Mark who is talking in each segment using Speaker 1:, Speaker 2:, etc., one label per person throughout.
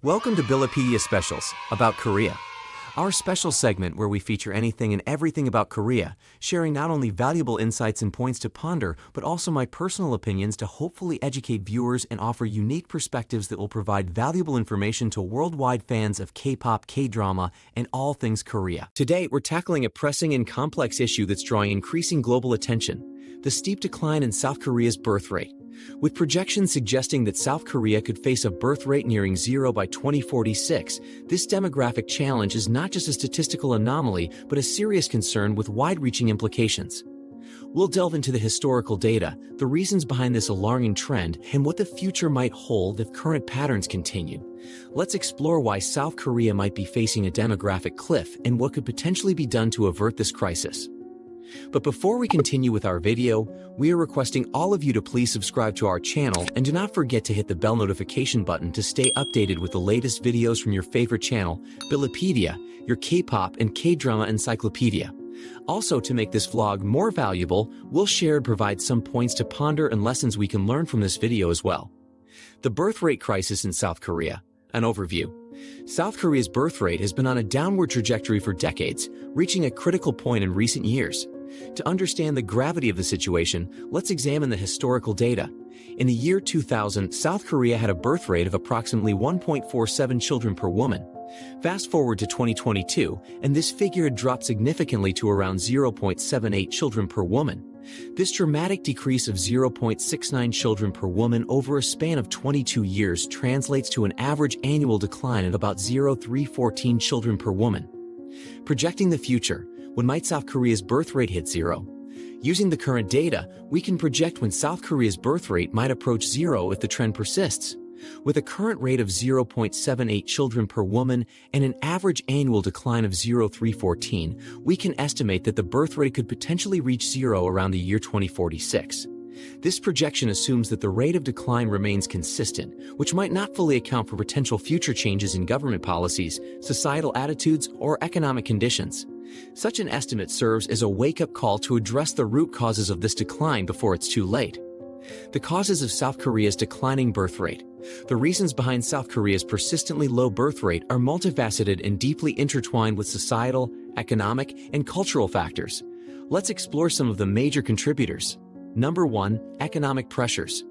Speaker 1: Welcome to Billipedia Specials about Korea, our special segment where we feature anything and everything about Korea, sharing not only valuable insights and points to ponder, but also my personal opinions to hopefully educate viewers and offer unique perspectives that will provide valuable information to worldwide fans of K-pop, K-drama, and all things Korea. Today, we're tackling a pressing and complex issue that's drawing increasing global attention: the steep decline in South Korea's birth rate. With projections suggesting that South Korea could face a birth rate nearing zero by 2046, this demographic challenge is not just a statistical anomaly, but a serious concern with wide-reaching implications. We'll delve into the historical data, the reasons behind this alarming trend, and what the future might hold if current patterns continue. Let's explore why South Korea might be facing a demographic cliff and what could potentially be done to avert this crisis. But before we continue with our video, we are requesting all of you to please subscribe to our channel and do not forget to hit the bell notification button to stay updated with the latest videos from your favorite channel, Billipedia, your K-pop and K-drama encyclopedia. Also, to make this vlog more valuable, we'll share and provide some points to ponder and lessons we can learn from this video as well. The birth rate crisis in South Korea. An overview. South Korea's birth rate has been on a downward trajectory for decades, reaching a critical point in recent years. To understand the gravity of the situation, let's examine the historical data. In the year 2000, South Korea had a birth rate of approximately 1.47 children per woman. Fast forward to 2022, and this figure had dropped significantly to around 0.78 children per woman. This dramatic decrease of 0.69 children per woman over a span of 22 years translates to an average annual decline of about 0.314 children per woman. Projecting the future, when might South Korea's birth rate hit zero? Using the current data, we can project when South Korea's birth rate might approach zero if the trend persists. With a current rate of 0.78 children per woman and an average annual decline of 0.314, we can estimate that the birth rate could potentially reach zero around the year 2046. This projection assumes that the rate of decline remains consistent, which might not fully account for potential future changes in government policies, societal attitudes, or economic conditions. Such an estimate serves as a wake-up call to address the root causes of this decline before it's too late. The causes of South Korea's declining birth rate. The reasons behind South Korea's persistently low birth rate are multifaceted and deeply intertwined with societal, economic, and cultural factors. Let's explore some of the major contributors. Number 1. Economic pressures.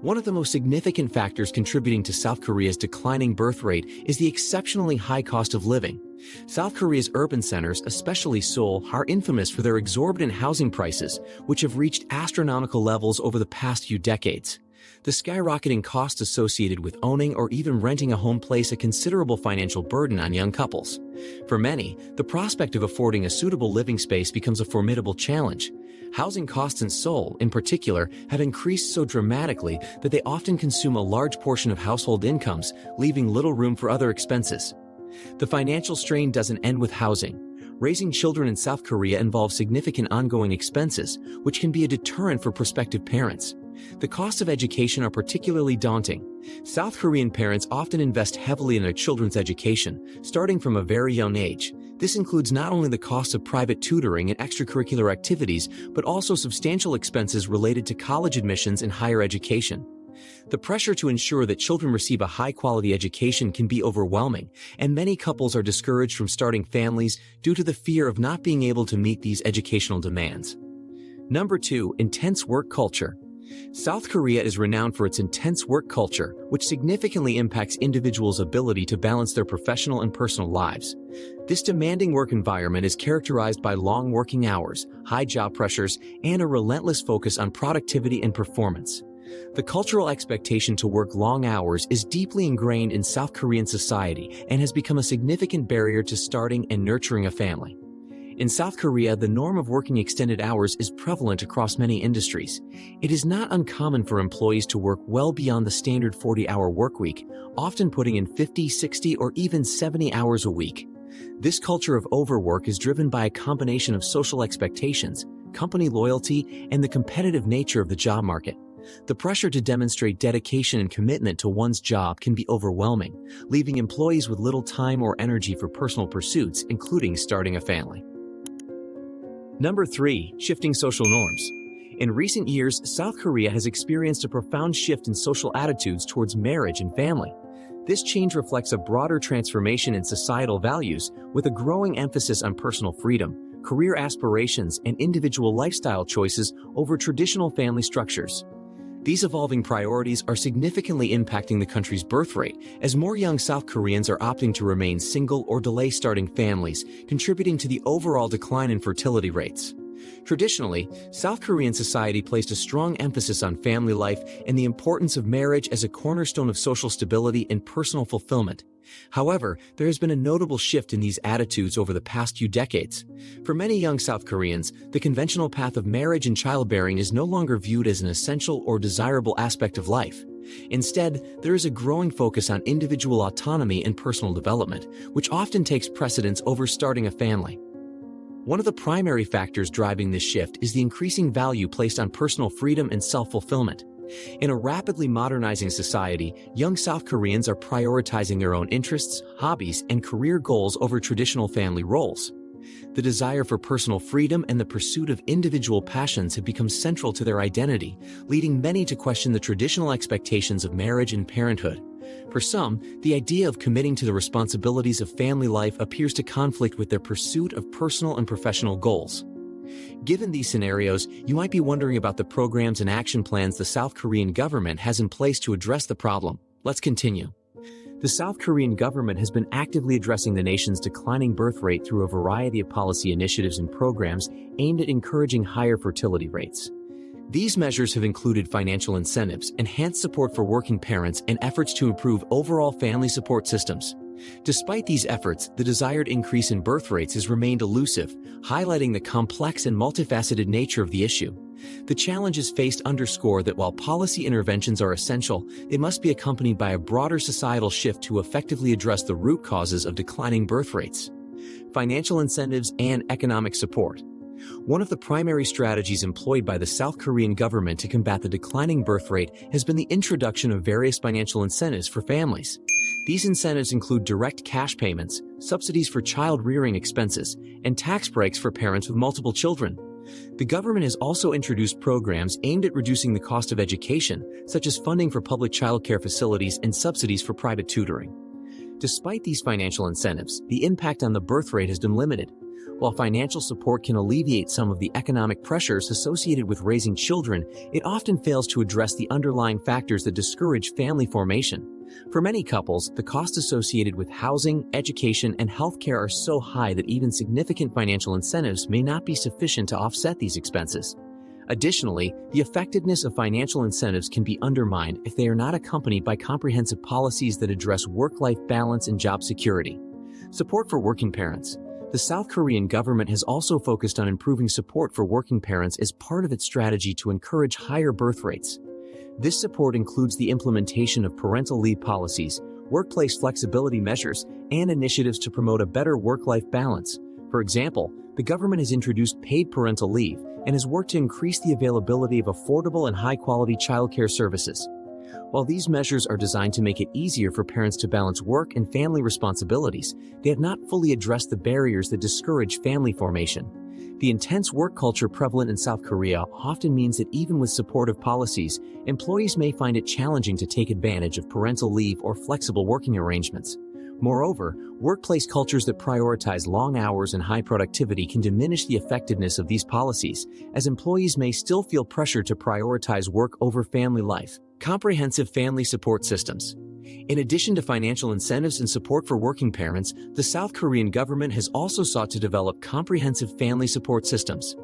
Speaker 1: One of the most significant factors contributing to South Korea's declining birth rate is the exceptionally high cost of living. South Korea's urban centers, especially Seoul, are infamous for their exorbitant housing prices, which have reached astronomical levels over the past few decades. The skyrocketing costs associated with owning or even renting a home place a considerable financial burden on young couples. For many, the prospect of affording a suitable living space becomes a formidable challenge. Housing costs in Seoul, in particular, have increased so dramatically that they often consume a large portion of household incomes, leaving little room for other expenses. The financial strain doesn't end with housing. Raising children in South Korea involves significant ongoing expenses, which can be a deterrent for prospective parents. The costs of education are particularly daunting. South Korean parents often invest heavily in their children's education, starting from a very young age. This includes not only the cost of private tutoring and extracurricular activities, but also substantial expenses related to college admissions and higher education. The pressure to ensure that children receive a high-quality education can be overwhelming, and many couples are discouraged from starting families due to the fear of not being able to meet these educational demands. Number 2. Intense work culture. South Korea is renowned for its intense work culture, which significantly impacts individuals' ability to balance their professional and personal lives. This demanding work environment is characterized by long working hours, high job pressures, and a relentless focus on productivity and performance. The cultural expectation to work long hours is deeply ingrained in South Korean society and has become a significant barrier to starting and nurturing a family. In South Korea, the norm of working extended hours is prevalent across many industries. It is not uncommon for employees to work well beyond the standard 40-hour workweek, often putting in 50, 60, or even 70 hours a week. This culture of overwork is driven by a combination of social expectations, company loyalty, and the competitive nature of the job market. The pressure to demonstrate dedication and commitment to one's job can be overwhelming, leaving employees with little time or energy for personal pursuits, including starting a family. Number 3. Shifting social norms. In recent years, South Korea has experienced a profound shift in social attitudes towards marriage and family. This change reflects a broader transformation in societal values, with a growing emphasis on personal freedom, career aspirations, and individual lifestyle choices over traditional family structures. These evolving priorities are significantly impacting the country's birth rate, as more young South Koreans are opting to remain single or delay starting families, contributing to the overall decline in fertility rates. Traditionally, South Korean society placed a strong emphasis on family life and the importance of marriage as a cornerstone of social stability and personal fulfillment. However, there has been a notable shift in these attitudes over the past few decades. For many young South Koreans, the conventional path of marriage and childbearing is no longer viewed as an essential or desirable aspect of life. Instead, there is a growing focus on individual autonomy and personal development, which often takes precedence over starting a family. One of the primary factors driving this shift is the increasing value placed on personal freedom and self-fulfillment. In a rapidly modernizing society, young South Koreans are prioritizing their own interests, hobbies, and career goals over traditional family roles. The desire for personal freedom and the pursuit of individual passions have become central to their identity, leading many to question the traditional expectations of marriage and parenthood. For some, the idea of committing to the responsibilities of family life appears to conflict with their pursuit of personal and professional goals. Given these scenarios, you might be wondering about the programs and action plans the South Korean government has in place to address the problem. Let's continue. The South Korean government has been actively addressing the nation's declining birth rate through a variety of policy initiatives and programs aimed at encouraging higher fertility rates. These measures have included financial incentives, enhanced support for working parents, and efforts to improve overall family support systems. Despite these efforts, the desired increase in birth rates has remained elusive, highlighting the complex and multifaceted nature of the issue. The challenges faced underscore that while policy interventions are essential, they must be accompanied by a broader societal shift to effectively address the root causes of declining birth rates. Financial incentives and economic support. One of the primary strategies employed by the South Korean government to combat the declining birth rate has been the introduction of various financial incentives for families. These incentives include direct cash payments, subsidies for child-rearing expenses, and tax breaks for parents with multiple children. The government has also introduced programs aimed at reducing the cost of education, such as funding for public childcare facilities and subsidies for private tutoring. Despite these financial incentives, the impact on the birth rate has been limited. While financial support can alleviate some of the economic pressures associated with raising children, it often fails to address the underlying factors that discourage family formation. For many couples, the costs associated with housing, education, and healthcare are so high that even significant financial incentives may not be sufficient to offset these expenses. Additionally, the effectiveness of financial incentives can be undermined if they are not accompanied by comprehensive policies that address work-life balance and job security. Support for working parents. The South Korean government has also focused on improving support for working parents as part of its strategy to encourage higher birth rates. This support includes the implementation of parental leave policies, workplace flexibility measures, and initiatives to promote a better work-life balance. For example, the government has introduced paid parental leave and has worked to increase the availability of affordable and high-quality childcare services. While these measures are designed to make it easier for parents to balance work and family responsibilities, they have not fully addressed the barriers that discourage family formation. The intense work culture prevalent in South Korea often means that even with supportive policies, employees may find it challenging to take advantage of parental leave or flexible working arrangements. Moreover, workplace cultures that prioritize long hours and high productivity can diminish the effectiveness of these policies, as employees may still feel pressure to prioritize work over family life. Comprehensive family support systems. In addition to financial incentives and support for working parents, the South Korean government has also sought to develop comprehensive family support systems.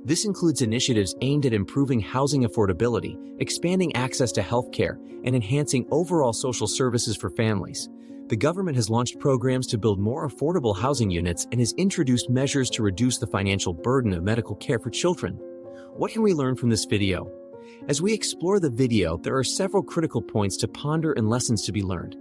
Speaker 1: This includes initiatives aimed at improving housing affordability, expanding access to health care, and enhancing overall social services for families. The government has launched programs to build more affordable housing units and has introduced measures to reduce the financial burden of medical care for children. What can we learn from this video? As we explore the video, there are several critical points to ponder and lessons to be learned.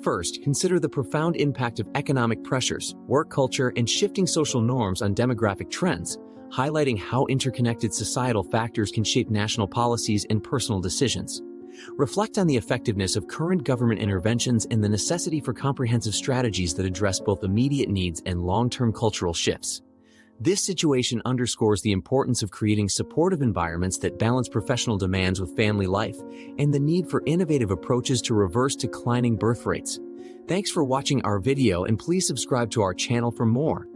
Speaker 1: First, consider the profound impact of economic pressures, work culture, and shifting social norms on demographic trends, highlighting how interconnected societal factors can shape national policies and personal decisions. Reflect on the effectiveness of current government interventions and the necessity for comprehensive strategies that address both immediate needs and long-term cultural shifts. This situation underscores the importance of creating supportive environments that balance professional demands with family life and the need for innovative approaches to reverse declining birth rates. Thanks for watching our video, and please subscribe to our channel for more.